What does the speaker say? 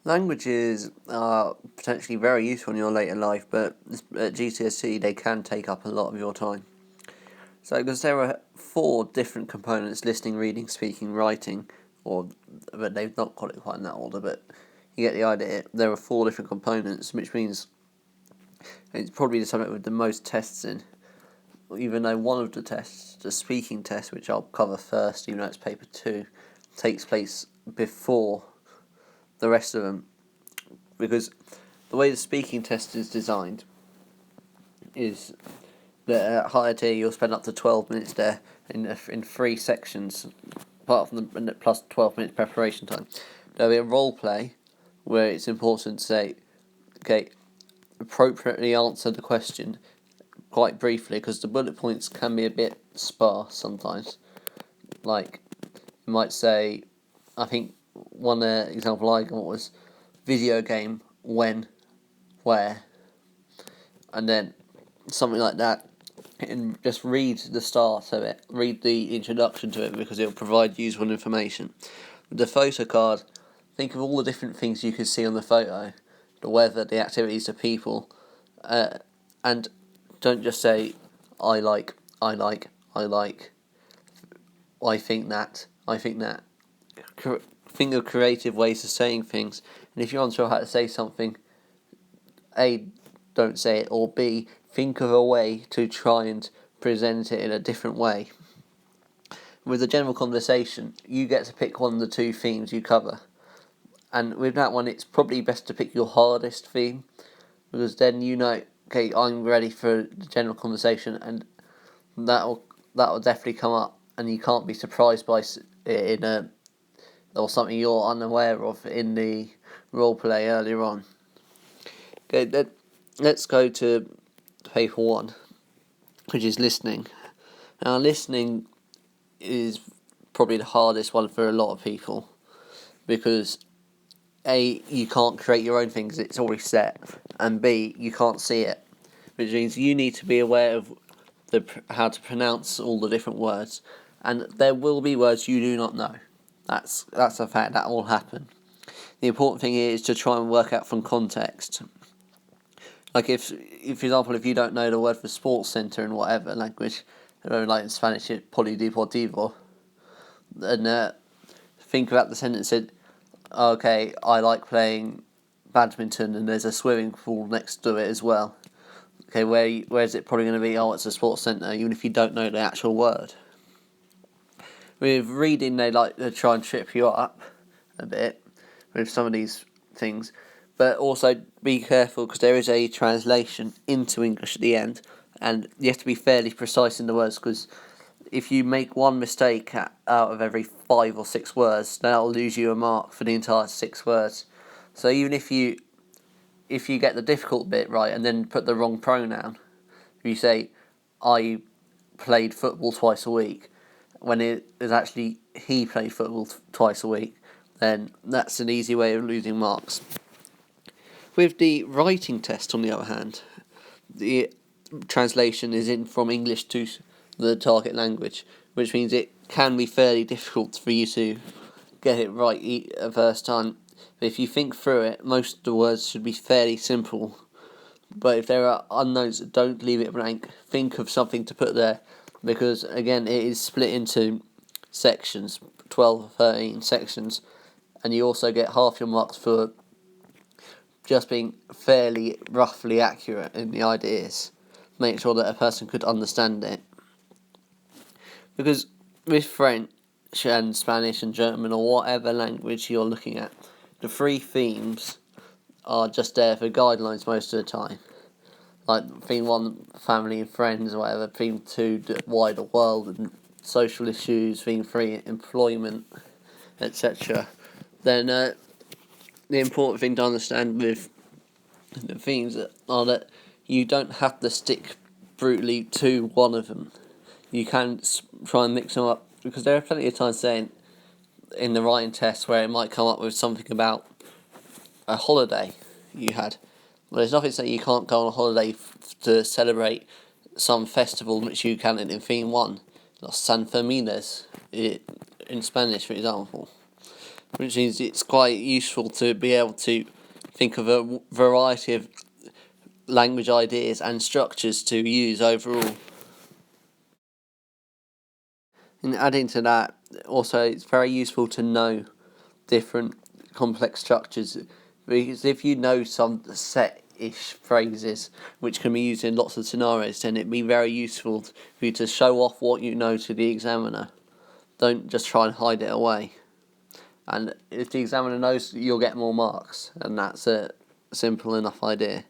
Languages are potentially very useful in your later life, but at GCSE they can take up a lot of your time. So, because there are four different components: listening, reading, speaking, writing, but they've not got it quite in that order, but you get the idea. There are four different components, which means it's probably the subject with the most tests in. Even though one of the tests, the speaking test, which I'll cover first, even though it's paper 2, takes place before the rest of them, because the way the speaking test is designed is that at higher tier you'll spend up to 12 minutes there in 3 sections, apart from the plus 12 minutes preparation time. There'll be a role play where it's important to say, okay, appropriately answer the question quite briefly, because the bullet points can be a bit sparse sometimes. Like, you might say, I think one example I got was video game, when, where, and then something like that. And just read the start of it, read the introduction to it, because it'll provide useful information. With the photo card, think of all the different things you can see on the photo, the weather, the activities, the people, and don't just say, I like, I think that. Think of creative ways of saying things, and if you're unsure how to say something, A, don't say it, or B, think of a way to try and present it in a different way. With a general conversation, you get to pick one of the two themes you cover, and with that one it's probably best to pick your hardest theme, because then you know, okay, I'm ready for the general conversation, and that'll definitely come up, and you can't be surprised by it or something you're unaware of in the role play earlier on. Okay, let's go to paper 1, which is listening. Now, listening is probably the hardest one for a lot of people, because A, you can't create your own things, it's already set, and B, you can't see it, which means you need to be aware of how to pronounce all the different words, and there will be words you do not know. That's a fact, that will happen. The important thing is to try and work out from context. Like if for example, if you don't know the word for sports centre in whatever language, like in Spanish it's polideportivo, then think about the sentence said, okay, I like playing badminton and there's a swimming pool next to it as well. Okay, where is it probably going to be? Oh, it's a sports centre, even if you don't know the actual word. With reading, they like to try and trip you up a bit with some of these things, but also be careful, because there is a translation into English at the end, and you have to be fairly precise in the words, because if you make one mistake out of every 5 or 6 words, that'll lose you a mark for the entire 6 words. So even if you get the difficult bit right and then put the wrong pronoun, if you say, I played football twice a week, when it is actually he played football twice a week, then that's an easy way of losing marks. With the writing test, on the other hand, the translation is in from English to the target language, which means it can be fairly difficult for you to get it right the first time. But if you think through it, most of the words should be fairly simple. But if there are unknowns, don't leave it blank. Think of something to put there, because again, it is split into sections, 12 or 13 sections, and you also get half your marks for just being fairly roughly accurate in the ideas. Make sure that a person could understand it. Because with French and Spanish and German or whatever language you're looking at, the 3 themes are just there for guidelines most of the time. Like theme 1, family and friends or whatever, theme 2, the wider world and social issues, theme 3, employment, etc. Then the important thing to understand with the themes are that you don't have to stick brutally to one of them. You can try and mix them up, because there are plenty of times saying in the writing test where it might come up with something about a holiday you had. Well, there's nothing saying you can't go on a holiday to celebrate some festival which you can in theme 1, Los Sanfermines in Spanish, for example. which means it's quite useful to be able to think of a variety of language ideas and structures to use overall. And adding to that, also it's very useful to know different complex structures, because if you know some set-ish phrases which can be used in lots of scenarios, then it'd be very useful for you to show off what you know to the examiner. Don't just try and hide it away. And if the examiner knows, you'll get more marks, and that's a simple enough idea.